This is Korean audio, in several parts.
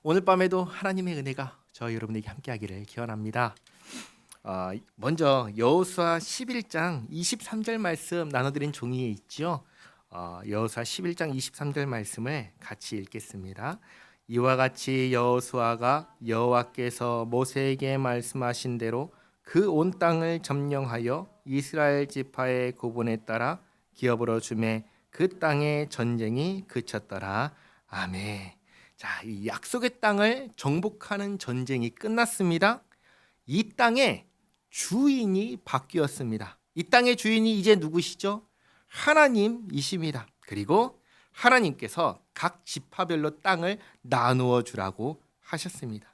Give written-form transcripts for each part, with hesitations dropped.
오늘 밤에도 하나님의 은혜가 저와 여러분에게 함께하기를 기원합니다. 먼저 여호수아 11장 23절 말씀 나눠드린 종이에 있죠. 여호수아 11장 23절 말씀을 같이 읽겠습니다. 이와 같이 여호수아가 여호와께서 모세에게 말씀하신 대로 그 온 땅을 점령하여 이스라엘 지파의 구분에 따라 기업으로 주매 그 땅의 전쟁이 그쳤더라. 아멘. 자, 이 약속의 땅을 정복하는 전쟁이 끝났습니다. 이 땅의 주인이 바뀌었습니다. 이 땅의 주인이 이제 누구시죠? 하나님이십니다. 그리고 하나님께서 각 지파별로 땅을 나누어 주라고 하셨습니다.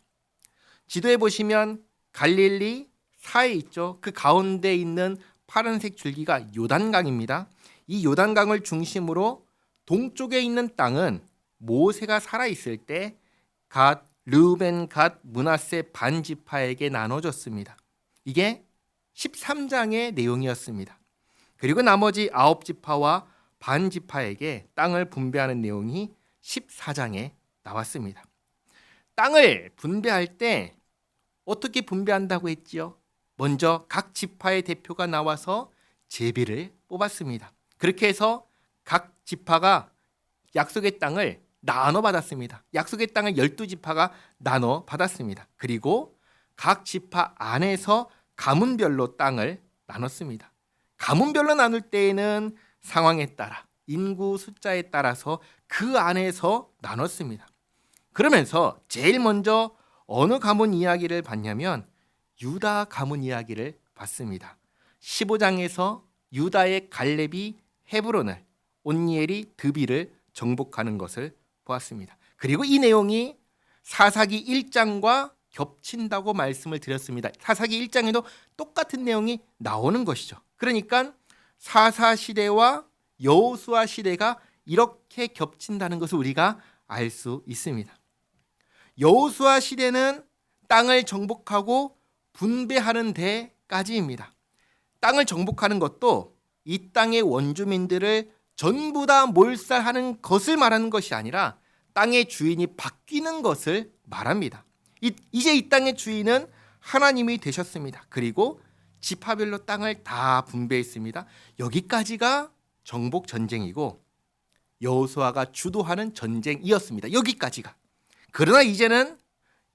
지도에 보시면 갈릴리 사이에 있죠. 그 가운데 있는 파란색 줄기가 요단강입니다. 이 요단강을 중심으로 동쪽에 있는 땅은 모세가 살아있을 때 갓, 르우벤, 갓, 므낫세 반 지파에게 나눠줬습니다. 이게 13장의 내용이었습니다. 그리고 나머지 9지파와 반 지파에게 땅을 분배하는 내용이 14장에 나왔습니다. 땅을 분배할 때 어떻게 분배한다고 했지요? 먼저 각 지파의 대표가 나와서 제비를 뽑았습니다. 그렇게 해서 각 지파가 약속의 땅을 나눠 받았습니다. 약속의 땅을 12지파가 나눠 받았습니다. 그리고 각 지파 안에서 가문별로 땅을 나눴습니다. 가문별로 나눌 때에는 상황에 따라 인구 숫자에 따라서 그 안에서 나눴습니다. 그러면서 제일 먼저 어느 가문 이야기를 봤냐면 유다 가문 이야기를 봤습니다. 15장에서 유다의 갈렙이 헤브론을, 온니엘이 드비를 정복하는 것을 보았습니다. 그리고 이 내용이 사사기 1장과 겹친다고 말씀을 드렸습니다. 사사기 1장에도 똑같은 내용이 나오는 것이죠. 그러니까 사사 시대와 여호수아 시대가 이렇게 겹친다는 것을 우리가 알 수 있습니다. 여호수아 시대는 땅을 정복하고 분배하는 데까지입니다. 땅을 정복하는 것도 이 땅의 원주민들을 전부 다 몰살하는 것을 말하는 것이 아니라 땅의 주인이 바뀌는 것을 말합니다. 이제 이 땅의 주인은 하나님이 되셨습니다. 그리고 지파별로 땅을 다 분배했습니다. 여기까지가 정복 전쟁이고 여호수아가 주도하는 전쟁이었습니다. 여기까지가. 그러나 이제는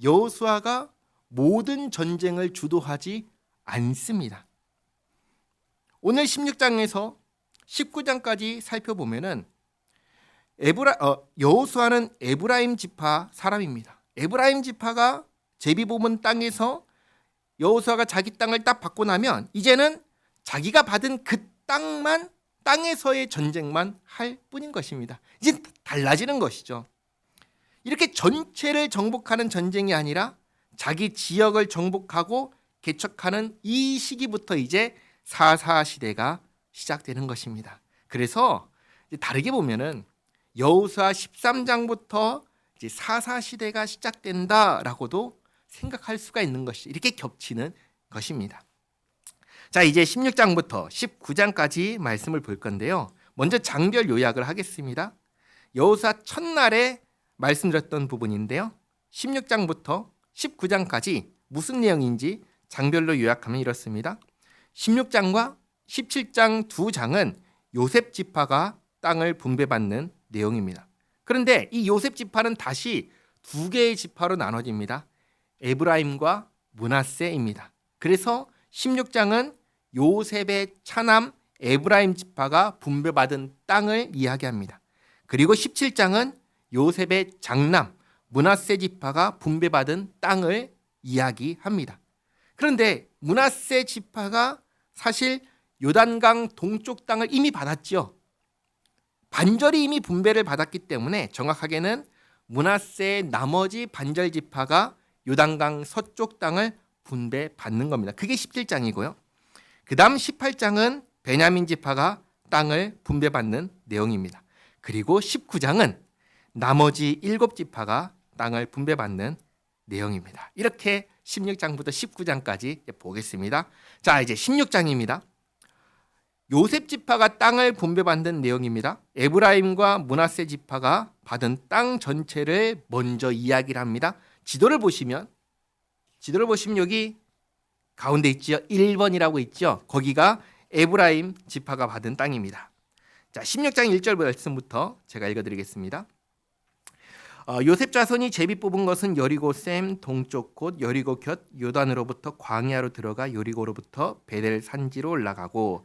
여호수아가 모든 전쟁을 주도하지 않습니다. 오늘 16장에서 19장까지 살펴보면은 여호수아는 에브라임 지파 사람입니다. 에브라임 지파가 제비 뽑은 땅에서 여호수아가 자기 땅을 딱 받고 나면 이제는 자기가 받은 그 땅에서의 전쟁만 할 뿐인 것입니다. 이제 달라지는 것이죠. 이렇게 전체를 정복하는 전쟁이 아니라 자기 지역을 정복하고 개척하는 이 시기부터 이제 사사 시대가 시작되는 것입니다. 그래서 다르게 보면은 여호수아 13장부터 이제 사사 시대가 시작된다라고도 생각할 수가 있는 것이 이렇게 겹치는 것입니다. 자, 이제 16장부터 19장까지 말씀을 볼 건데요. 먼저 장별 요약을 하겠습니다. 여호수아 첫날에 말씀드렸던 부분인데요. 16장부터 19장까지 무슨 내용인지 장별로 요약하면 이렇습니다. 16장과 17장 두 장은 요셉 지파가 땅을 분배받는 내용입니다. 그런데 이 요셉 지파는 다시 두 개의 지파로 나눠집니다. 에브라임과 므낫세입니다. 그래서 16장은 요셉의 차남 에브라임 지파가 분배받은 땅을 이야기합니다. 그리고 17장은 요셉의 장남 므낫세 지파가 분배받은 땅을 이야기합니다. 그런데 므낫세 지파가 사실 요단강 동쪽 땅을 이미 받았죠. 반절이 이미 분배를 받았기 때문에 정확하게는 므낫세의 나머지 반절 지파가 요단강 서쪽 땅을 분배받는 겁니다. 그게 17장이고요. 그 다음 18장은 베냐민 지파가 땅을 분배받는 내용입니다. 그리고 19장은 나머지 7지파가 땅을 분배받는 내용입니다. 이렇게 16장부터 19장까지 보겠습니다. 자, 이제 16장입니다. 요셉 지파가 땅을 분배받는 내용입니다. 에브라임과 므낫세 지파가 받은 땅 전체를 먼저 이야기를 합니다. 지도를 보시면 여기 가운데 있죠. 1번이라고 있죠. 거기가 에브라임 지파가 받은 땅입니다. 자, 16장 1절 말씀부터 제가 읽어드리겠습니다. 요셉 자손이 제비 뽑은 것은 여리고 셈 동쪽 곧 여리고 곁 요단으로부터 광야로 들어가 여리고로부터 베델 산지로 올라가고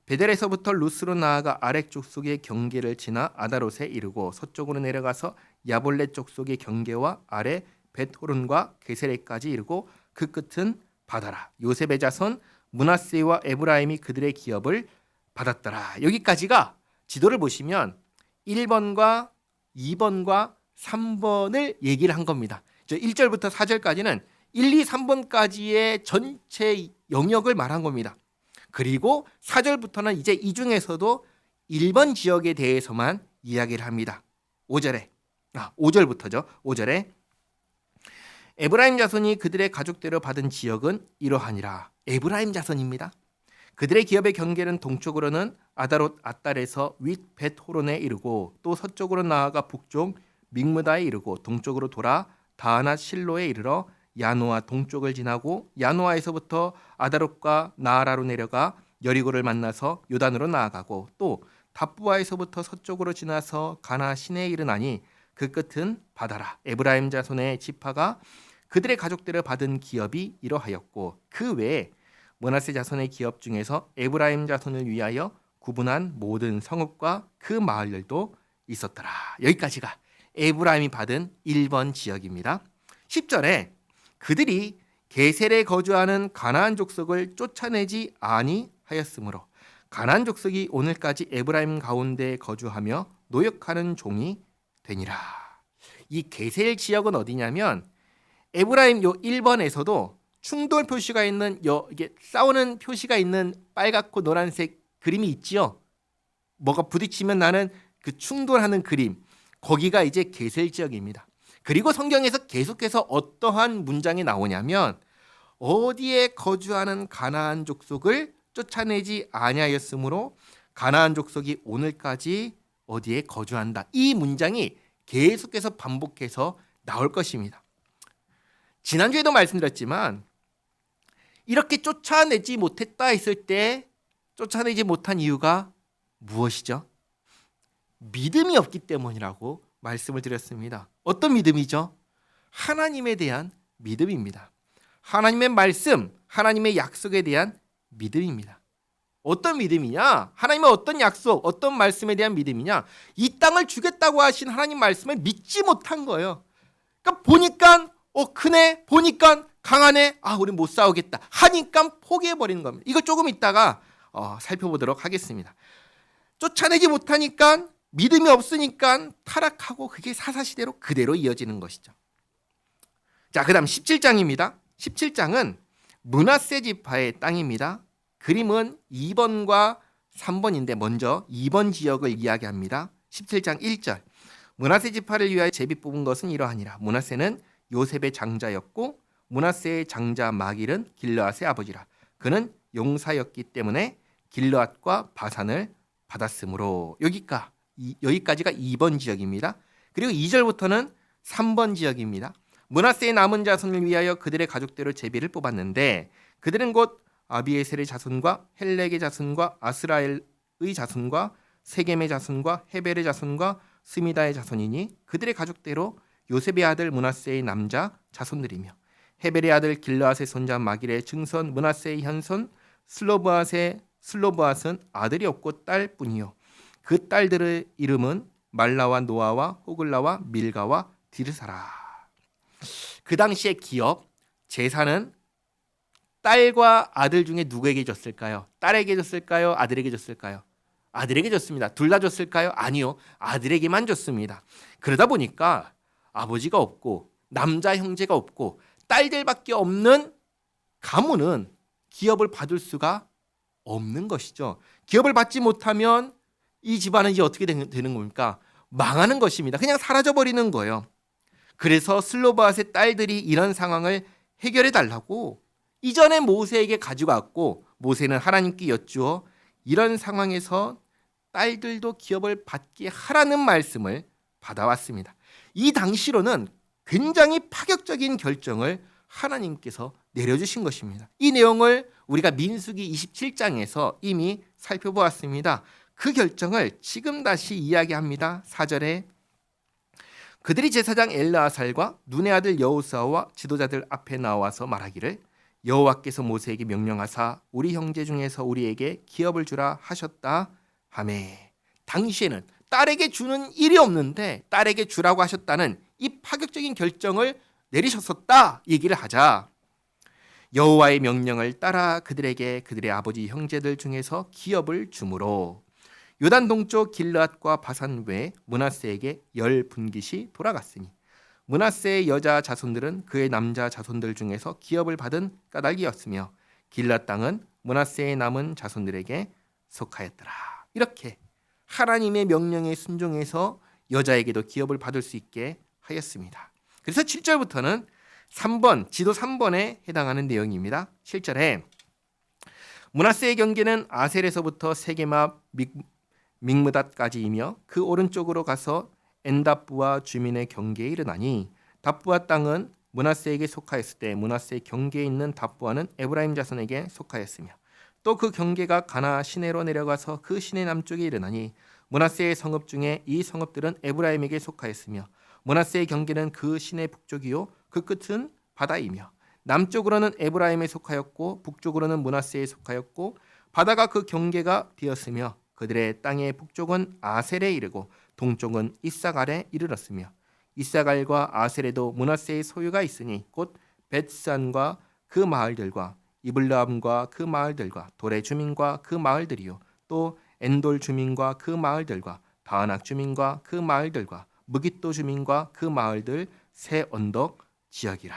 베델에서부터 루스로 나아가 아렉 족속의 경계를 지나 아다롯에 이르고 서쪽으로 내려가서 야볼레 족속의 경계와 아래 벳호른과 게세레까지 이르고 그 끝은 바다라. 요셉의 자손 므낫세와 에브라임이 그들의 기업을 받았더라. 여기까지가 지도를 보시면 1번과 2번과 3번을 얘기를 한 겁니다. 1절부터 4절까지는 1, 2, 3번까지의 전체 영역을 말한 겁니다. 그리고 4절부터는 이제 이 중에서도 1번 지역에 대해서만 이야기를 합니다. 5절부터죠. 5절에 에브라임 자손이 그들의 가족대로 받은 지역은 이러하니라. 에브라임 자손입니다. 그들의 기업의 경계는 동쪽으로는 아다롯 앗달에서 윗 벳호론에 이르고 또 서쪽으로 나아가 북쪽 믹므다에 이르고 동쪽으로 돌아 다하낫 실로에 이르러 야노아 동쪽을 지나고 야노아에서부터 아다롯과 나아라로 내려가 여리고를 만나서 요단으로 나아가고 또 답부아에서부터 서쪽으로 지나서 가나 시내에 이르나니 그 끝은 바다라. 에브라임 자손의 지파가 그들의 가족들을 받은 기업이 이러하였고 그 외에 므낫세 자손의 기업 중에서 에브라임 자손을 위하여 구분한 모든 성읍과 그 마을들도 있었더라. 여기까지가 에브라임이 받은 1번 지역입니다. 10절에 그들이 게셀에 거주하는 가나안 족속을 쫓아내지 아니하였으므로 가나안 족속이 오늘까지 에브라임 가운데 거주하며 노역하는 종이 되니라. 이 게셀 지역은 어디냐면 에브라임 요 1번에서도 충돌 표시가 있는 이게 싸우는 표시가 있는 빨갛고 노란색 그림이 있지요. 뭐가 부딪히면 나는 그 충돌하는 그림. 거기가 이제 게셀 지역입니다. 그리고 성경에서 계속해서 어떠한 문장이 나오냐면 어디에 거주하는 가나안 족속을 쫓아내지 아니하였으므로 가나안 족속이 오늘까지 어디에 거주한다. 이 문장이 계속해서 반복해서 나올 것입니다. 지난주에도 말씀드렸지만 이렇게 쫓아내지 못했다 했을 때 쫓아내지 못한 이유가 무엇이죠? 믿음이 없기 때문이라고 말씀을 드렸습니다. 어떤 믿음이죠? 하나님에 대한 믿음입니다. 하나님의 말씀, 하나님의 약속에 대한 믿음입니다. 어떤 믿음이냐? 하나님의 어떤 약속, 어떤 말씀에 대한 믿음이냐? 이 땅을 주겠다고 하신 하나님 말씀을 믿지 못한 거예요. 그러니까 보니까 크네, 보니까 강하네, 우리 못 싸우겠다 하니까 포기해버리는 겁니다. 이거 조금 있다가 살펴보도록 하겠습니다. 쫓아내지 못하니까 믿음이 없으니까 타락하고 그게 사사시대로 그대로 이어지는 것이죠. 자, 그 다음 17장입니다. 17장은 므낫세 지파의 땅입니다. 그림은 2번과 3번인데 먼저 2번 지역을 이야기합니다. 17장 1절 므낫세 지파를 위하여 제비 뽑은 것은 이러하니라. 므낫세는 요셉의 장자였고 므낫세의 장자 마길은 길르앗의 아버지라. 그는 용사였기 때문에 길르앗과 바산을 받았으므로. 여기까지가 2번 지역입니다. 그리고 2절부터는 3번 지역입니다. 므낫세의 남은 자손을 위하여 그들의 가족대로 제비를 뽑았는데 그들은 곧 아비에셀의 자손과 헬렉의 자손과 아스라엘의 자손과 세겜의 자손과 헤벨의 자손과 스미다의 자손이니 그들의 가족대로 요셉의 아들 므낫세의 남자 자손들이며 헤벨의 아들 길르앗의 손자 마길의 증손 므낫세의 현손 슬로브앗은 아들이 없고 딸뿐이요 그 딸들의 이름은 말라와 노아와 호글라와 밀가와 디르사라. 그 당시의 기업 재산은 딸과 아들 중에 누구에게 줬을까요? 딸에게 줬을까요? 아들에게 줬을까요? 아들에게 줬습니다. 둘 다 줬을까요? 아니요. 아들에게만 줬습니다. 그러다 보니까 아버지가 없고 남자 형제가 없고 딸들밖에 없는 가문은 기업을 받을 수가 없는 것이죠. 기업을 받지 못하면 이 집안은 이제 어떻게 되는 겁니까? 망하는 것입니다. 그냥 사라져버리는 거예요. 그래서 슬로바앗의 딸들이 이런 상황을 해결해 달라고 이전에 모세에게 가져갔고 모세는 하나님께 여쭈어 이런 상황에서 딸들도 기업을 받게 하라는 말씀을 받아왔습니다. 이 당시로는 굉장히 파격적인 결정을 하나님께서 내려주신 것입니다. 이 내용을 우리가 민수기 27장에서 이미 살펴보았습니다. 그 결정을 지금 다시 이야기합니다. 4절에 그들이 제사장 엘르아살과 눈의 아들 여호수아와 지도자들 앞에 나와서 말하기를 여호와께서 모세에게 명령하사 우리 형제 중에서 우리에게 기업을 주라 하셨다 하매. 당시에는 딸에게 주는 일이 없는데 딸에게 주라고 하셨다는 이 파격적인 결정을 내리셨었다 얘기를 하자 여호와의 명령을 따라 그들에게 그들의 아버지 형제들 중에서 기업을 주므로 요단 동쪽 길르앗과 바산 외 므낫세에게 10분깃이 돌아갔으니 므낫세의 여자 자손들은 그의 남자 자손들 중에서 기업을 받은 까닭이었으며 길르앗 땅은 므낫세의 남은 자손들에게 속하였더라. 이렇게 하나님의 명령에 순종해서 여자에게도 기업을 받을 수 있게 하였습니다. 그래서 7절부터는 3번 지도 3번에 해당하는 내용입니다. 7절에 므낫세의 경계는 아셀에서부터 세게마 믹므닷까지이며 그 오른쪽으로 가서 엔답부와 주민의 경계에 이르나니 답부와 땅은 므낫세에게 속하였을 때 므낫세의 경계에 있는 답부와는 에브라임 자손에게 속하였으며 또 그 경계가 가나 시내로 내려가서 그 시내 남쪽에 이르나니 므낫세의 성읍 중에 이 성읍들은 에브라임에게 속하였으며 므낫세의 경계는 그 시내 북쪽이요 그 끝은 바다이며 남쪽으로는 에브라임에 속하였고 북쪽으로는 므낫세에 속하였고 바다가 그 경계가 되었으며 그들의 땅의 북쪽은 아셀에 이르고 동쪽은 이사갈에 이르렀으며 이사갈과 아셀에도 므낫세의 소유가 있으니 곧 벳산과 그 마을들과 이블람과 그 마을들과 돌의 주민과 그 마을들이요 또 엔돌 주민과 그 마을들과 다아낙 주민과 그 마을들과 무깃도 주민과 그 마을들 새 언덕 지역이라.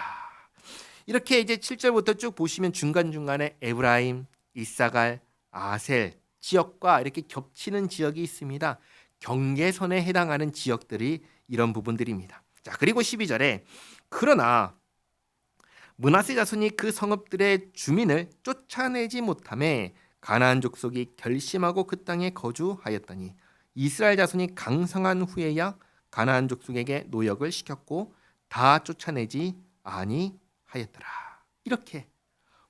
이렇게 이제 7절부터 쭉 보시면 중간중간에 에브라임, 이사갈, 아셀 지역과 이렇게 겹치는 지역이 있습니다. 경계선에 해당하는 지역들이 이런 부분들입니다. 자, 그리고 12절에 그러나 므낫세 자손이 그 성읍들의 주민을 쫓아내지 못하매 가나안 족속이 결심하고 그 땅에 거주하였더니 이스라엘 자손이 강성한 후에야 가나안 족속에게 노역을 시켰고 다 쫓아내지 아니하였더라. 이렇게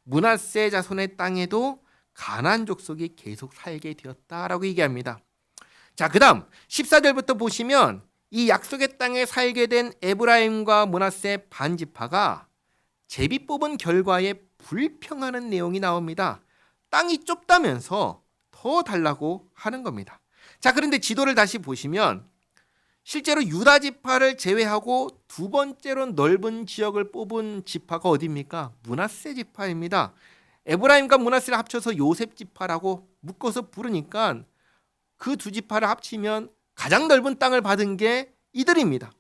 므낫세 자손의 땅에도 가나안 족속이 계속 살게 되었다라고 얘기합니다. 자, 그다음 14절부터 보시면 이 약속의 땅에 살게 된 에브라임과 므낫세 반지파가 제비 뽑은 결과에 불평하는 내용이 나옵니다. 땅이 좁다면서 더 달라고 하는 겁니다. 자, 그런데 지도를 다시 보시면 실제로 유다 지파를 제외하고 두 번째로 넓은 지역을 뽑은 지파가 어디입니까? 므낫세 지파입니다. 에브라임과 므낫세를 합쳐서 요셉 지파라고 묶어서 부르니까 그 두 지파를 합치면 가장 넓은 땅을 받은 게 이들입니다.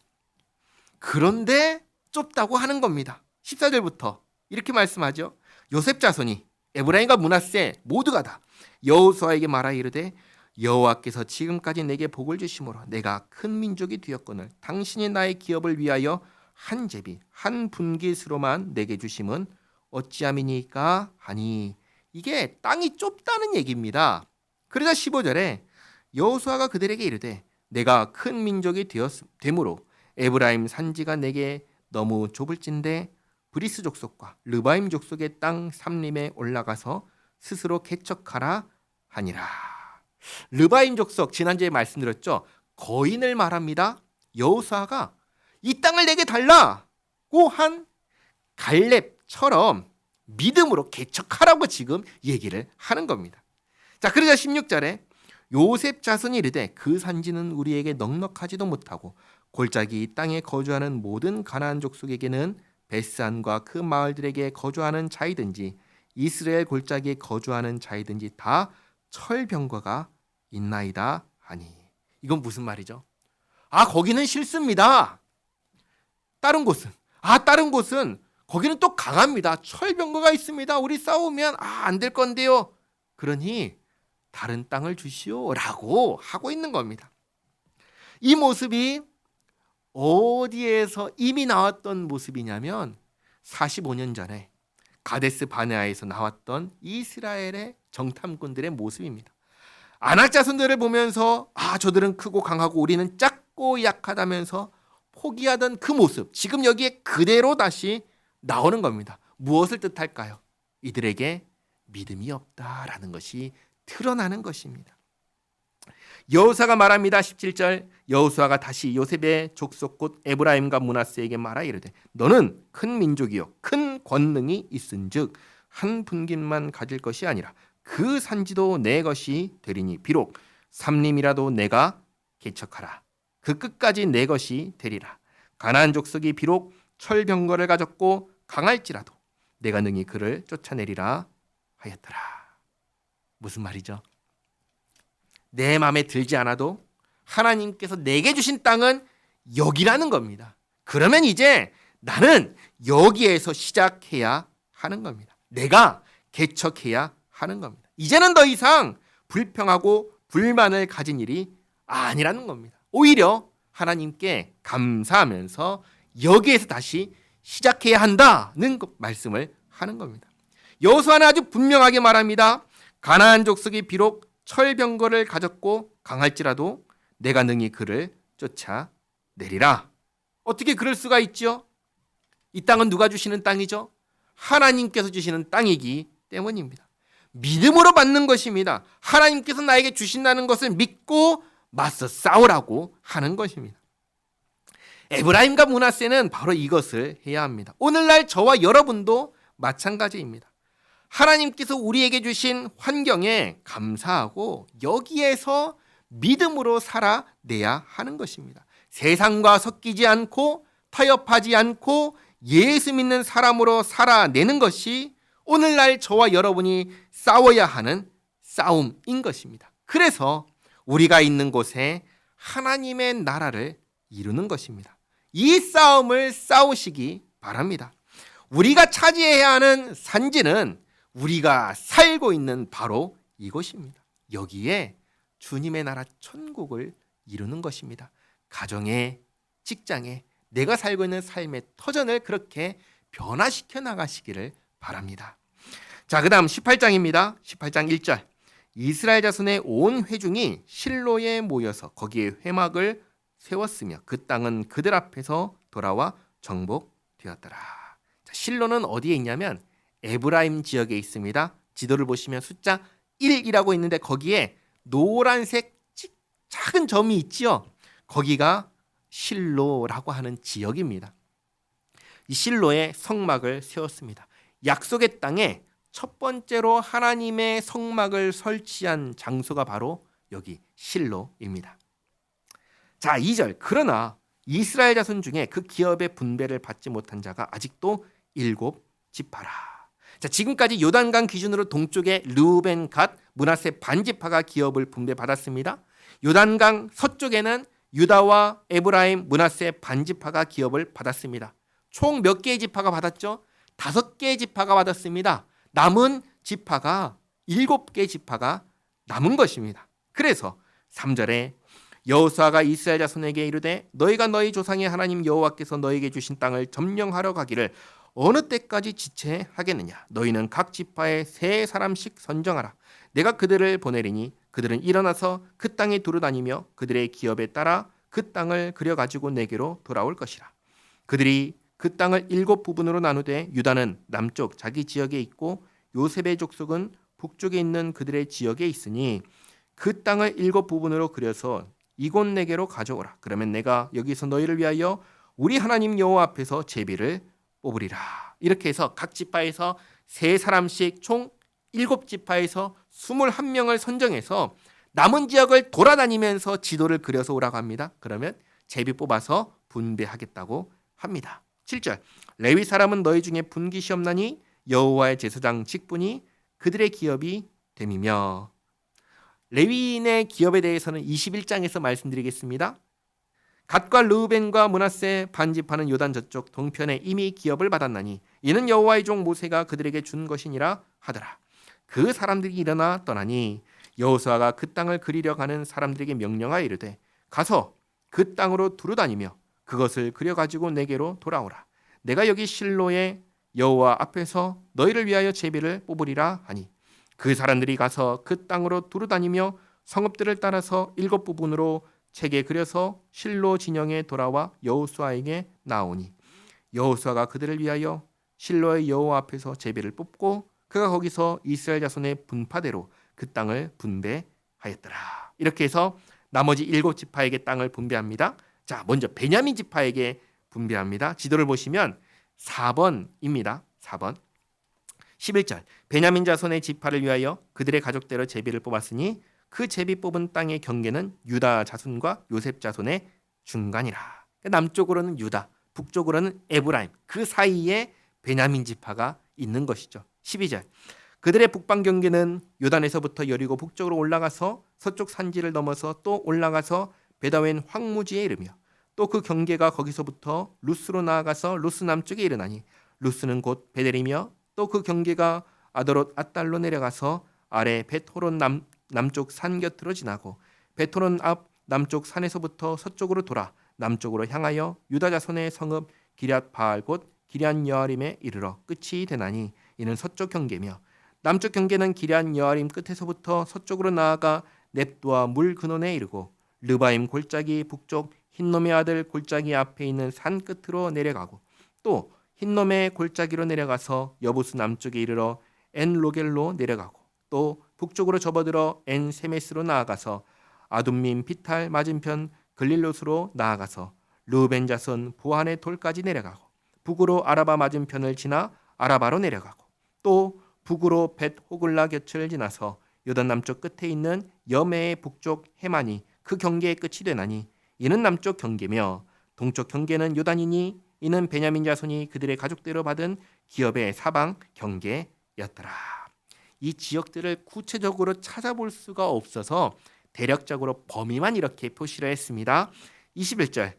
그런데 좁다고 하는 겁니다. 14절부터 이렇게 말씀하죠. 요셉 자손이 에브라임과 므낫세 모두가 다 여호수아에게 말하여 이르되 여호와께서 지금까지 내게 복을 주심으로 내가 큰 민족이 되었거늘 당신이 나의 기업을 위하여 한 제비 한 분깃으로만 내게 주심은 어찌함이니까 하니 이게 땅이 좁다는 얘기입니다. 그러자 15절에 여호수아가 그들에게 이르되 내가 큰 민족이 되므로 에브라임 산지가 내게 너무 좁을진데 브리스 족속과 르바임 족속의 땅 삼림에 올라가서 스스로 개척하라 하니라. 르바임 족속 지난주에 말씀드렸죠. 거인을 말합니다. 여호수아가 이 땅을 내게 달라고 한 갈렙처럼 믿음으로 개척하라고 지금 얘기를 하는 겁니다. 자, 그러자 16절에 요셉 자손이 이르되 그 산지는 우리에게 넉넉하지도 못하고 골짜기 이 땅에 거주하는 모든 가나안 족속에게는 벳산과 그 마을들에게 거주하는 자이든지 이스라엘 골짜기에 거주하는 자이든지 다 철병거가 있나이다 하니. 이건 무슨 말이죠? 아, 거기는 싫습니다. 다른 곳은 거기는 또 강합니다. 철병거가 있습니다. 우리 싸우면 안 될 건데요. 그러니 다른 땅을 주시오라고 하고 있는 겁니다. 이 모습이 어디에서 이미 나왔던 모습이냐면 45년 전에 가데스 바네아에서 나왔던 이스라엘의 정탐꾼들의 모습입니다. 아낙 자손들을 보면서 저들은 크고 강하고 우리는 작고 작고 약하다면서 포기하던 그 모습, 지금 여기에 그대로 다시 나오는 겁니다. 무엇을 뜻할까요? 이들에게 믿음이 없다라는 것이 드러나는 것입니다. 여호수아가 말합니다. 17절, 여호수아가 다시 요셉의 족속 곧 에브라임과 므낫세에게 말하 이르되 너는 큰 민족이요 큰 권능이 있은즉 한 분깃만 가질 것이 아니라 그 산지도 내 것이 되리니 비록 삼림이라도 내가 개척하라 그 끝까지 내 것이 되리라. 가나안 족속이 비록 철병거를 가졌고 강할지라도 내가 능히 그를 쫓아내리라 하였더라. 무슨 말이죠? 내 마음에 들지 않아도 하나님께서 내게 주신 땅은 여기라는 겁니다. 그러면 이제 나는 여기에서 시작해야 하는 겁니다. 내가 개척해야 하는 겁니다. 이제는 더 이상 불평하고 불만을 가진 일이 아니라는 겁니다. 오히려 하나님께 감사하면서 여기에서 다시 시작해야 한다는 말씀을 하는 겁니다. 여호수아는 아주 분명하게 말합니다. 가나안 족속이 비록 철병거를 가졌고 강할지라도 내가 능히 그를 쫓아내리라. 어떻게 그럴 수가 있죠? 이 땅은 누가 주시는 땅이죠? 하나님께서 주시는 땅이기 때문입니다. 믿음으로 받는 것입니다. 하나님께서 나에게 주신다는 것을 믿고 맞서 싸우라고 하는 것입니다. 에브라임과 므낫세는 바로 이것을 해야 합니다. 오늘날 저와 여러분도 마찬가지입니다. 하나님께서 우리에게 주신 환경에 감사하고 여기에서 믿음으로 살아내야 하는 것입니다. 세상과 섞이지 않고 타협하지 않고 예수 믿는 사람으로 살아내는 것이 오늘날 저와 여러분이 싸워야 하는 싸움인 것입니다. 그래서 우리가 있는 곳에 하나님의 나라를 이루는 것입니다. 이 싸움을 싸우시기 바랍니다. 우리가 차지해야 하는 산지는 우리가 살고 있는 바로 이곳입니다. 여기에 주님의 나라 천국을 이루는 것입니다. 가정에, 직장에, 내가 살고 있는 삶의 터전을 그렇게 변화시켜 나가시기를 바랍니다. 자, 그 다음 18장입니다. 18장 1절. 이스라엘 자손의 온 회중이 실로에 모여서 거기에 회막을 세웠으며 그 땅은 그들 앞에서 돌아와 정복되었더라. 자, 실로는 어디에 있냐면 에브라임 지역에 있습니다. 지도를 보시면 숫자 1이라고 있는데 거기에 노란색 작은 점이 있지요. 거기가 실로라고 하는 지역입니다. 이 실로에 성막을 세웠습니다. 약속의 땅에 첫 번째로 하나님의 성막을 설치한 장소가 바로 여기 실로입니다. 자, 2절. 그러나 이스라엘 자손 중에 그 기업의 분배를 받지 못한 자가 아직도 7지파라. 자, 지금까지 요단강 기준으로 동쪽에 르우벤, 갓, 므낫세 반지파가 기업을 분배받았습니다. 요단강 서쪽에는 유다와 에브라임, 므낫세 반지파가 기업을 받았습니다. 총 몇 개의 지파가 받았죠? 5개의 지파가 받았습니다. 남은 지파가 7개의 지파가 남은 것입니다. 그래서 3절에 여호수아가 이스라엘 자손에게 이르되 너희가 너희 조상의 하나님 여호와께서 너희에게 주신 땅을 점령하러 가기를 어느 때까지 지체하겠느냐? 너희는 각 지파에 3사람씩 선정하라. 내가 그들을 보내리니 그들은 일어나서 그 땅에 두루다니며 그들의 기업에 따라 그 땅을 그려가지고 내게로 돌아올 것이라. 그들이 그 땅을 7부분으로 나누되 유다는 남쪽 자기 지역에 있고 요셉의 족속은 북쪽에 있는 그들의 지역에 있으니 그 땅을 7부분으로 그려서 이곳 내게로 가져오라. 그러면 내가 여기서 너희를 위하여 우리 하나님 여호와 앞에서 제비를 뽑으리라. 이렇게 해서 각 지파에서 3사람씩 총 7지파에서 21명을 선정해서 남은 지역을 돌아다니면서 지도를 그려서 오라고 합니다. 그러면 제비 뽑아서 분배하겠다고 합니다. 7절. 레위 사람은 너희 중에 분깃이 없나니 여호와의 제사장 직분이 그들의 기업이 됨이며. 레위인의 기업에 대해서는 21장에서 말씀드리겠습니다. 갓과 르우벤과 므낫세 반지파는 요단 저쪽 동편에 이미 기업을 받았나니 이는 여호와의 종 모세가 그들에게 준 것이니라 하더라. 그 사람들이 일어나 떠나니 여호수아가 그 땅을 그리려 가는 사람들에게 명령하여 이르되 가서 그 땅으로 두루다니며 그것을 그려가지고 내게로 돌아오라. 내가 여기 실로의 여호와 앞에서 너희를 위하여 제비를 뽑으리라 하니 그 사람들이 가서 그 땅으로 두루다니며 성읍들을 따라서 7부분으로 책에 그려서 실로 진영에 돌아와 여호수아에게 나오니 여호수아가 그들을 위하여 실로의 여호와 앞에서 제비를 뽑고 그가 거기서 이스라엘 자손의 분파대로 그 땅을 분배하였더라. 이렇게 해서 나머지 7지파에게 땅을 분배합니다. 자, 먼저 베냐민 지파에게 분배합니다. 지도를 보시면 4번입니다. 4번. 11절. 베냐민 자손의 지파를 위하여 그들의 가족대로 제비를 뽑았으니 그 제비 뽑은 땅의 경계는 유다 자손과 요셉 자손의 중간이라. 남쪽으로는 유다, 북쪽으로는 에브라임, 그 사이에 베냐민 지파가 있는 것이죠. 12절. 그들의 북방 경계는 요단에서부터 여리고 북쪽으로 올라가서 서쪽 산지를 넘어서 또 올라가서 베다웬 황무지에 이르며 또 그 경계가 거기서부터 루스로 나아가서 루스 남쪽에 이르나니 루스는 곧 베델이며 또 그 경계가 아드롯 앗달로 내려가서 아래 베토론 남쪽 산 곁으로 지나고 베토론 앞 남쪽 산에서부터 서쪽으로 돌아 남쪽으로 향하여 유다 자손의 성읍 기럇 바알 곧 기럇 여아림에 이르러 끝이 되나니 이는 서쪽 경계며 남쪽 경계는 기럇 여아림 끝에서부터 서쪽으로 나아가 넵도와 물 근원에 이르고 르바임 골짜기 북쪽 흰놈의 아들 골짜기 앞에 있는 산 끝으로 내려가고 또 흰놈의 골짜기로 내려가서 여부스 남쪽에 이르러 엔로겔로 내려가고 또 북쪽으로 접어들어 엔세메스로 나아가서 아둠민 피탈 맞은편 글릴롯으로 나아가서 르벤 자손 보한의 돌까지 내려가고 북으로 아라바 맞은편을 지나 아라바로 내려가고 또 북으로 벳 호글라 곁을 지나서 요단 남쪽 끝에 있는 여메의 북쪽 해만이 그 경계의 끝이 되나니 이는 남쪽 경계며 동쪽 경계는 요단이니 이는 베냐민 자손이 그들의 가족대로 받은 기업의 사방 경계였더라. 이 지역들을 구체적으로 찾아볼 수가 없어서 대략적으로 범위만 이렇게 표시를 했습니다. 21절.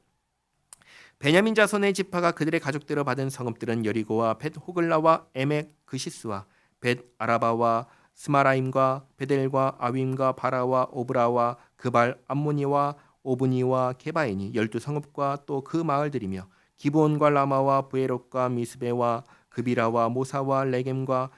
베냐민 자손의 지파가 그들의 가족대로 받은 성읍들은 여리고와 벳 호글라와 에멕 그시스와 벳 아라바와 스마라임과 베델과 아윈과 바라와 오브라와 그발 암모니와 오브니와 게바이니 12성읍과 또 그 마을들이며 기브온과 라마와 부에롯과 미스베와 그비라와 모사와 레겜과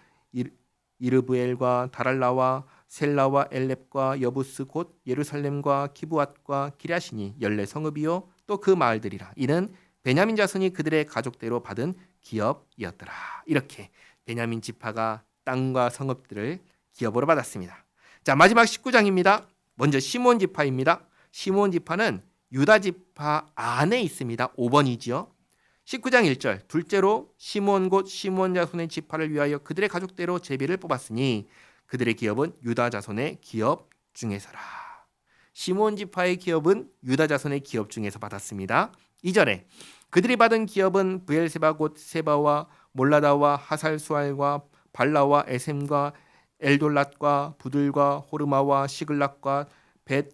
이르브엘과 다랄라와 셀라와 엘렙과 여부스 곧 예루살렘과 키부앗과 기랴시니 14성읍이요 또 그 마을들이라. 이는 베냐민 자손이 그들의 가족대로 받은 기업이었더라. 이렇게 베냐민 지파가 땅과 성읍들을 기업으로 받았습니다. 자, 마지막 19장입니다. 먼저 시몬 지파입니다. 시몬 지파는 유다 지파 안에 있습니다. 5번이지요. 19장 1절. 둘째로 시몬 곧 시몬 자손의 지파를 위하여 그들의 가족대로 제비를 뽑았으니 그들의 기업은 유다 자손의 기업 중에서라. 시몬 지파의 기업은 유다 자손의 기업 중에서 받았습니다. 2절에 그들이 받은 기업은 브엘세바 곧 세바와 몰라다와 하살수알과 발라와 에셈과 엘돌랏과 부들과 호르마와 시글락과 벳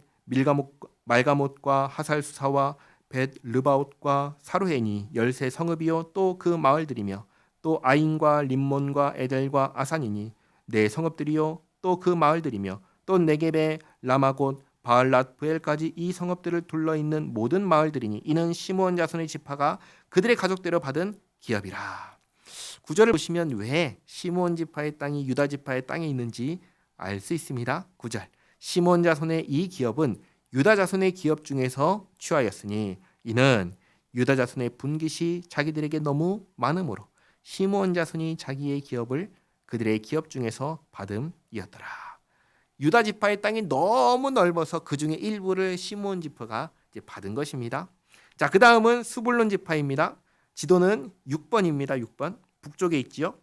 말가못과 하살수사와 벳 르바옷과 사루헨이 13성읍이요 또 그 마을들이며 또 아인과 림몬과 에델과 아산이니 4성읍들이요 또 그 마을들이며 또 네겝의 라마곳 바알랏 부엘까지 이 성읍들을 둘러있는 모든 마을들이니 이는 시므온 자손의 지파가 그들의 가족대로 받은 기업이라. 9절을 보시면 왜 시므온 지파의 땅이 유다 지파의 땅에 있는지 알 수 있습니다. 9절. 시므온 자손의 이 기업은 유다 자손의 기업 중에서 취하였으니 이는 유다 자손의 분깃이 자기들에게 너무 많으므로 시므온 자손이 자기의 기업을 그들의 기업 중에서 받음이었더라. 유다 지파의 땅이 너무 넓어서 그 중에 일부를 시므온 지파가 이제 받은 것입니다. 자, 그 다음은 스불론 지파입니다. 지도는 6번입니다. 6번 북쪽에 있지요.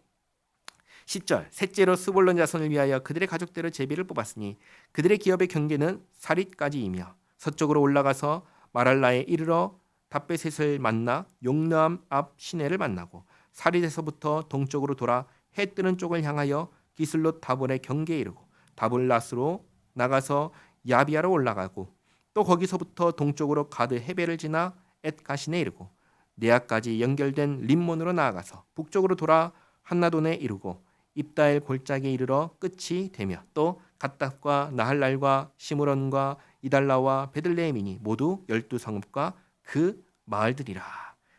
10절. 셋째로 스불론 자손을 위하여 그들의 가족대로 제비를 뽑았으니 그들의 기업의 경계는 사릿까지이며 서쪽으로 올라가서 마랄라에 이르러 답베셋을 만나 용르암 앞 시내를 만나고 사릿에서부터 동쪽으로 돌아 해 뜨는 쪽을 향하여 기슬롯 다볼의 경계에 이르고 다볼라스로 나가서 야비아로 올라가고 또 거기서부터 동쪽으로 가드 헤벨을 지나 엣가신에 이르고 네아까지 연결된 림몬으로 나아가서 북쪽으로 돌아 한나돈에 이르고 입다엘 골짜기에 이르러 끝이 되며 또 갓답과 나할랄과 시므론과 이달라와 베들레헴이니 모두 12성읍과 그 마을들이라.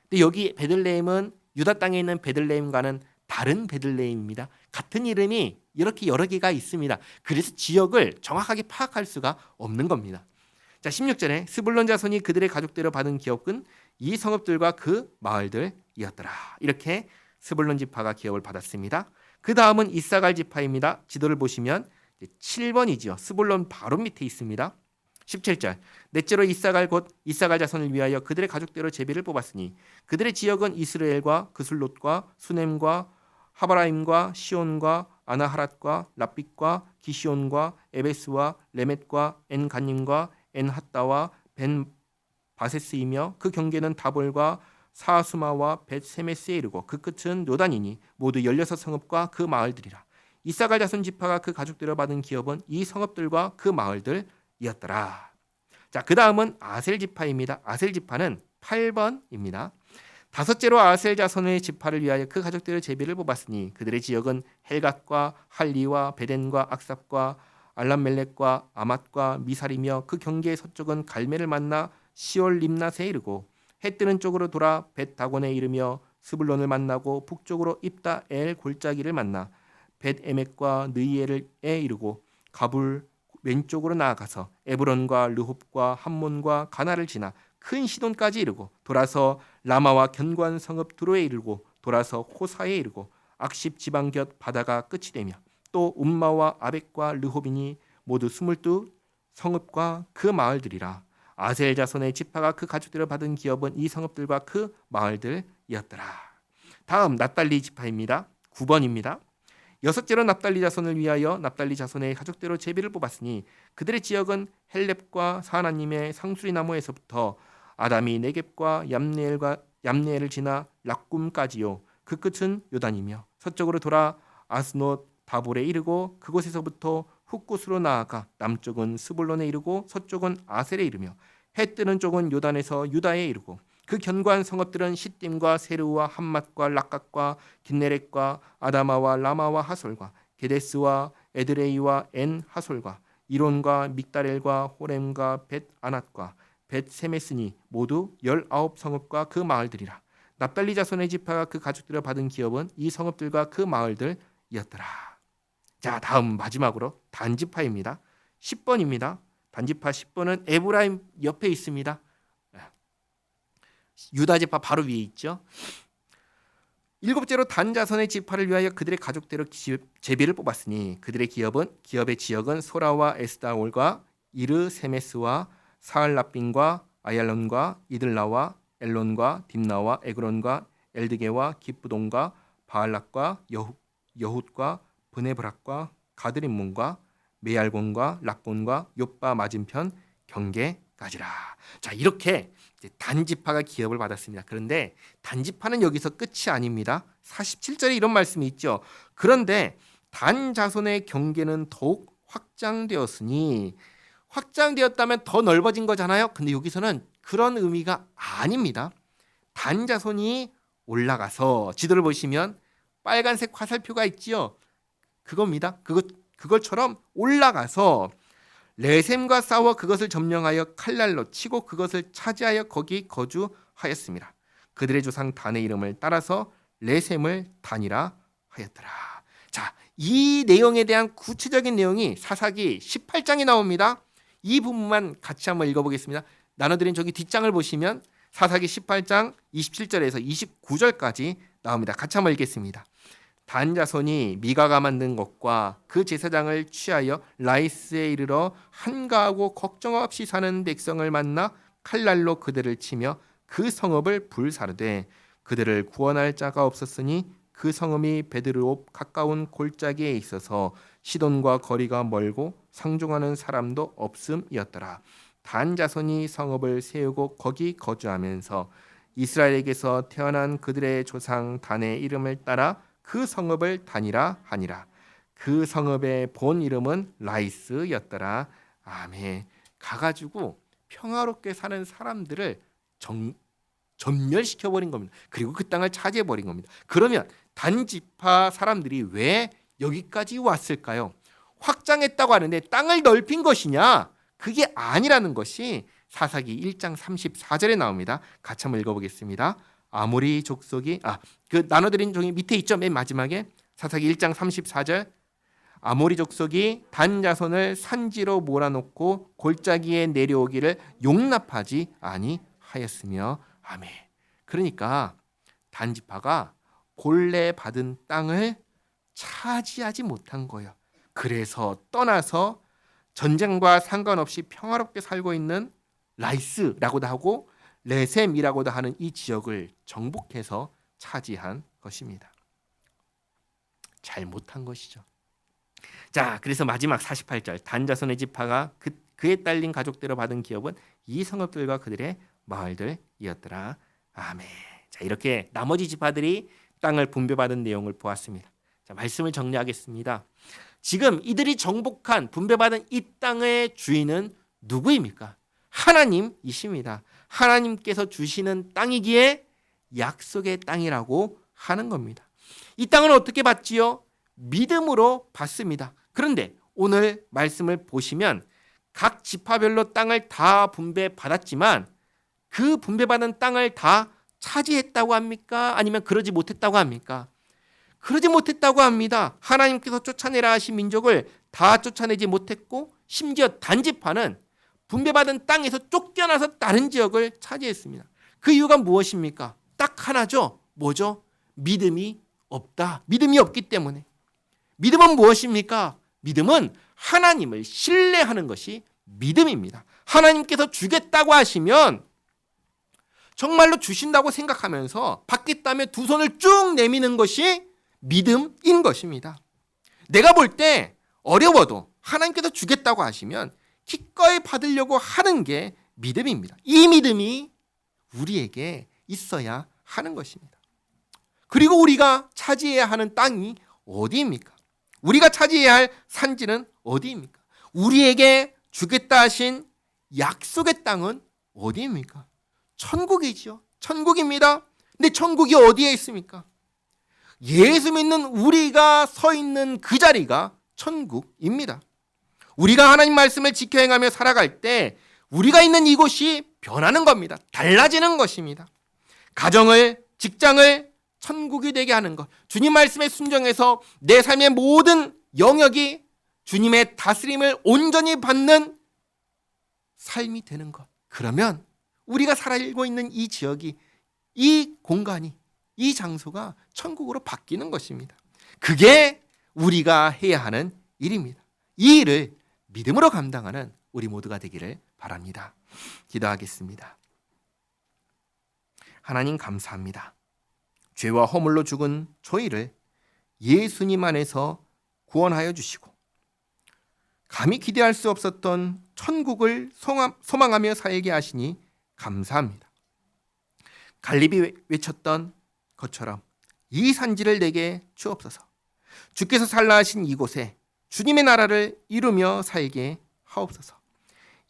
근데 여기 베들레헴은 유다 땅에 있는 베들레헴과는 다른 베들레헴입니다. 같은 이름이 이렇게 여러 개가 있습니다. 그래서 지역을 정확하게 파악할 수가 없는 겁니다. 자, 16절에 스불론 자손이 그들의 가족대로 받은 기업은 이 성읍들과 그 마을들이었더라. 이렇게 스불론 지파가 기업을 받았습니다. 그 다음은 이사갈 지파입니다. 지도를 보시면 7번이죠. 스불론 바로 밑에 있습니다. 17절 넷째로 이사갈 곧 이사갈 자손을 위하여 그들의 가족대로 제비를 뽑았으니 그들의 지역은 이스라엘과 그슬롯과 수넴과 하바라임과 시온과 아나하랏과 랍빗과 기시온과 에베스와 레멧과 엔간님과 엔핫다와 벤 바세스이며 그 경계는 다볼과 사수마와 벳세메스에 이르고 그 끝은 요단이니 모두 16성읍과 그 마을들이라. 이사갈 자손 지파가 그 가족대로 받은 기업은 이 성읍들과 그 마을들이었더라. 자, 그 다음은 아셀 지파입니다. 아셀 지파는 8번입니다. 다섯째로 아셀 자손의 지파를 위하여 그 가족대로 제비를 뽑았으니 그들의 지역은 헬갓과 할리와 베덴과 악삽과 알람멜렉과 아맛과 미살이며 그 경계의 서쪽은 갈멜을 만나 시올 림낫에 이르고 해 뜨는 쪽으로 돌아 벳다곤에 이르며 스불론을 만나고 북쪽으로 입다 엘 골짜기를 만나 벳에멕과 느이엘에 이르고 가불 왼쪽으로 나아가서 에브론과 르홉과 함몬과 가나를 지나 큰 시돈까지 이르고 돌아서 라마와 견고한 성읍 두로에 이르고 돌아서 호사에 이르고 악십 지방 곁 바다가 끝이 되며 또 움마와 아벡과 르홉이니 모두 22 성읍과 그 마을들이라. 아셀 자손의 지파가 그 가족대로 받은 기업은 이 성읍들과 그 마을들이었더라. 다음 납달리 지파입니다. 9번입니다. 여섯째로 납달리 자손을 위하여 납달리 자손의 가족대로 제비를 뽑았으니 그들의 지역은 헬렙과 사하나님의 상수리 나무에서부터 아담이 네겝과 얌네엘을 지나 락꿈까지요. 그 끝은 요단이며 서쪽으로 돌아 아스노 다볼에 이르고 그곳에서부터 훗곳으로 나아가 남쪽은 스불론에 이르고 서쪽은 아셀에 이르며 해 뜨는 쪽은 요단에서 유다에 이르고 그 견고한 성읍들은 시딤과 세르와 함맛과 락갓과 긴네렛과 아다마와 라마와 하솔과 게데스와 에드레이와 엔 하솔과 이론과 믹다렐과 호렘과 벳 아낫과 벳 세메스니 모두 19성읍과 그 마을들이라. 납달리 자손의 지파가 그 가족들을 받은 기업은 이 성읍들과 그 마을들이었더라. 자, 다음 마지막으로 단지파입니다. 10번입니다. 단지파 10번은 에브라임 옆에 있습니다. 유다 지파 바로 위에 있죠. 일곱째로 단 자손의 지파를 위하여 그들의 가족대로 제비를 뽑았으니 그들의 기업의 지역은 소라와 에스다올과 이르세메스와 사알라빈과 아얄론과 이들라와 엘론과 딥나와 에그론과 엘드게와 기쁘돈과 바알락과 여훗과 브네브락과 가드림몬과 메알곤과 락곤과 욥바 맞은편 경계까지라. 자, 이렇게 단지파가 기업을 받았습니다. 그런데 단지파는 여기서 끝이 아닙니다. 47절에 이런 말씀이 있죠. 그런데 단 자손의 경계는 더욱 확장되었으니, 확장되었다면 더 넓어진 거잖아요. 근데 여기서는 그런 의미가 아닙니다. 단 자손이 올라가서 지도를 보시면 빨간색 화살표가 있지요. 그겁니다. 그것처럼 올라가서 레셈과 싸워 그것을 점령하여 칼날로 치고 그것을 차지하여 거기 거주하였습니다. 그들의 조상 단의 이름을 따라서 레셈을 단이라 하였더라. 자, 이 내용에 대한 구체적인 내용이 사사기 18장에 나옵니다. 이 부분만 같이 한번 읽어보겠습니다. 나눠드린 저기 뒷장을 보시면 사사기 18장 27절에서 29절까지 나옵니다. 같이 한번 읽겠습니다. 단 자손이 미가가 만든 것과 그 제사장을 취하여 라이스에 이르러 한가하고 걱정 없이 사는 백성을 만나 칼날로 그들을 치며 그 성읍을 불사르되 그들을 구원할 자가 없었으니 그 성읍이 베드르옵 가까운 골짜기에 있어서 시돈과 거리가 멀고 상종하는 사람도 없음이었더라. 단 자손이 성읍을 세우고 거기 거주하면서 이스라엘에게서 태어난 그들의 조상 단의 이름을 따라 그 성읍을 단이라 하니라. 그 성읍의 본 이름은 라이스였더라. 아멘. 가가지고 평화롭게 사는 사람들을 전멸시켜버린 겁니다. 그리고 그 땅을 차지해버린 겁니다. 그러면 단지파 사람들이 왜 여기까지 왔을까요? 확장했다고 하는데 땅을 넓힌 것이냐? 그게 아니라는 것이 사사기 1장 34절에 나옵니다. 같이 한번 읽어보겠습니다. 아모리 족속이 나눠드린 종이 밑에 있죠. 맨 마지막에 사사기 1장 34절 아모리 족속이 단 자손을 산지로 몰아놓고 골짜기에 내려오기를 용납하지 아니하였으며 아멘. 그러니까 단 지파가 본래 받은 땅을 차지하지 못한 거예요. 그래서 떠나서 전쟁과 상관없이 평화롭게 살고 있는 라이스라고도 하고 레셈이라고도 하는 이 지역을 정복해서 차지한 것입니다. 잘 못한 것이죠. 자, 그래서 마지막 48절 단 자손의 지파가 그에 딸린 가족대로 받은 기업은 이 성읍들과 그들의 마을들이었더라. 아멘. 자, 이렇게 나머지 지파들이 땅을 분배받은 내용을 보았습니다. 자, 말씀을 정리하겠습니다. 지금 이들이 정복한 분배받은 이 땅의 주인은 누구입니까? 하나님이십니다. 하나님께서 주시는 땅이기에 약속의 땅이라고 하는 겁니다. 이 땅은 어떻게 받지요? 믿음으로 받습니다. 그런데 오늘 말씀을 보시면 각 지파별로 땅을 다 분배받았지만 그 분배받은 땅을 다 차지했다고 합니까? 아니면 그러지 못했다고 합니까? 그러지 못했다고 합니다. 하나님께서 쫓아내라 하신 민족을 다 쫓아내지 못했고 심지어 단지파는 분배받은 땅에서 쫓겨나서 다른 지역을 차지했습니다. 그 이유가 무엇입니까? 딱 하나죠. 뭐죠? 믿음이 없다. 믿음이 없기 때문에. 믿음은 무엇입니까? 믿음은 하나님을 신뢰하는 것이 믿음입니다. 하나님께서 주겠다고 하시면 정말로 주신다고 생각하면서 받겠다며 두 손을 쭉 내미는 것이 믿음인 것입니다. 내가 볼 때 어려워도 하나님께서 주겠다고 하시면 기꺼이 받으려고 하는 게 믿음입니다. 이 믿음이 우리에게 있어야 하는 것입니다. 그리고 우리가 차지해야 하는 땅이 어디입니까? 우리가 차지해야 할 산지는 어디입니까? 우리에게 주겠다 하신 약속의 땅은 어디입니까? 천국이죠. 천국입니다. 근데 천국이 어디에 있습니까? 예수 믿는 우리가 서 있는 그 자리가 천국입니다. 우리가 하나님 말씀을 지켜 행하며 살아갈 때 우리가 있는 이곳이 변하는 겁니다. 달라지는 것입니다. 가정을, 직장을 천국이 되게 하는 것. 주님 말씀에 순종해서 내 삶의 모든 영역이 주님의 다스림을 온전히 받는 삶이 되는 것. 그러면 우리가 살고 있는 이 지역이, 이 공간이, 이 장소가 천국으로 바뀌는 것입니다. 그게 우리가 해야 하는 일입니다. 이 일을 믿음으로 감당하는 우리 모두가 되기를 바랍니다. 기도하겠습니다. 하나님 감사합니다. 죄와 허물로 죽은 저희를 예수님 안에서 구원하여 주시고 감히 기대할 수 없었던 천국을 소망하며 살게 하시니 감사합니다. 갈렙이 외쳤던 것처럼 이 산지를 내게 주옵소서. 주께서 살라 하신 이곳에 주님의 나라를 이루며 살게 하옵소서.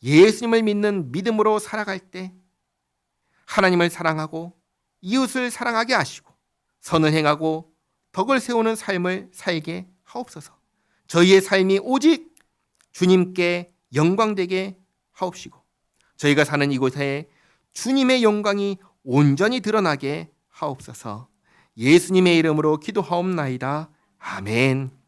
예수님을 믿는 믿음으로 살아갈 때 하나님을 사랑하고 이웃을 사랑하게 하시고 선을 행하고 덕을 세우는 삶을 살게 하옵소서. 저희의 삶이 오직 주님께 영광되게 하옵시고 저희가 사는 이곳에 주님의 영광이 온전히 드러나게 하옵소서. 예수님의 이름으로 기도하옵나이다. 아멘.